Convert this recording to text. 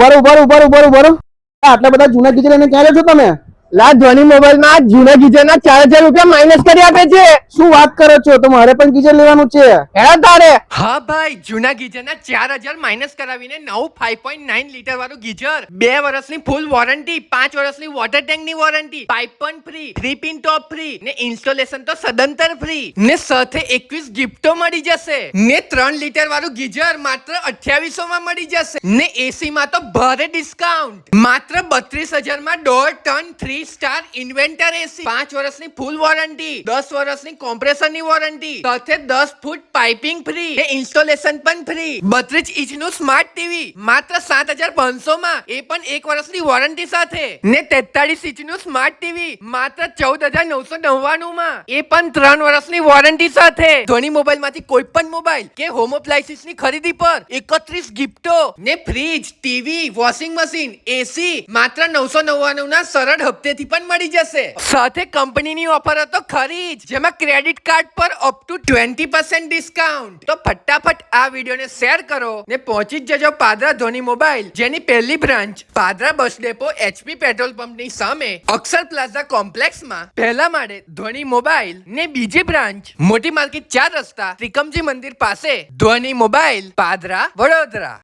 ઉભા આટલા બધા જૂના ગીઝર લઈને ક્યાં છો તમે? લા ધોની મોબાઈલમાં જૂના ગીઝરના 4000 રૂપિયા માઇનસ કરી આપે છે. શું વાત કરો છો? તો મારે પણ ગીઝર લેવાનું છે. હે તારે? હા ભાઈ, જૂના ગીઝરના 4000 માઇનસ કરાવીને નવું 5.9 લીટર વાળું ગીઝર, 2 વર્ષની ફૂલ વોરંટી, 5 વર્ષની વોટર ટેન્કની વોરંટી, પાઇપ પણ ફ્રી, 3 પિન ટોપ ફ્રી ને ઇન્સ્ટોલેશન તો સદંતર ફ્રી ને સાથે 21 ગિફ્ટો મળી જશે ને 3 લીટર વાળું ગીઝર માત્ર 2800 માં મળી જશે ને એસી માં તો ભારે ડિસ્કાઉન્ટ માત્ર 32000 માં 1.5 ટન 3 સ્ટાર ઇન્વેન્ટર એસી, 5 વર્ષની ફૂલ વોરંટી, 10 વર્ષની કોમ્પ્રેસરની વોરંટી, સાથે 10 ફૂટ પાઇપિંગ ફ્રી ને ઇન્સ્ટોલેશન પણ ફ્રી, 32 ઇંચનું સ્માર્ટ ટીવી માત્ર 7500 માં, એ પણ 1 વર્ષની વોરંટી સાથે ને 43 ઇંચનું સ્માર્ટ ટીવી માત્ર 14999 માં, એ પણ 3 વર્ષની વોરંટી સાથે. ધોની મોબાઈલ માંથી કોઈ પણ મોબાઈલ કે હોમ એપ્લાયન્સીસ ની ખરીદી પર 31 ગિફ્ટો ને ફ્રીજ, ટીવી, વોશિંગ મશીન, એસી માત્ર 999 ના સરળ હપ્તે થી પણ મળી જશે. સાથે કંપનીની ઓફર તો ખરી જ, જેમાં ક્રેડિટ કાર્ડ પર અપ ટુ 20% ડિસ્કાઉન્ટ. તો ફટાફટ આ વિડિયોને શેર કરો ને પહોંચી જ જજો પાદરા ધોની મોબાઈલ, જેની પહેલી branch Padra bus depot HP petrol પંપની સામે અક્ષર પ્લાઝા કોમ્પ્લેક્સમાં પહેલા માળે ધોની મોબાઈલ ને બીજી બ્રાન્ચ મોટી માર્કેટ 4 રસ્તા ત્રિકમજી મંદિર પાસે ધોની મોબાઈલ પાદરા વડોદરા.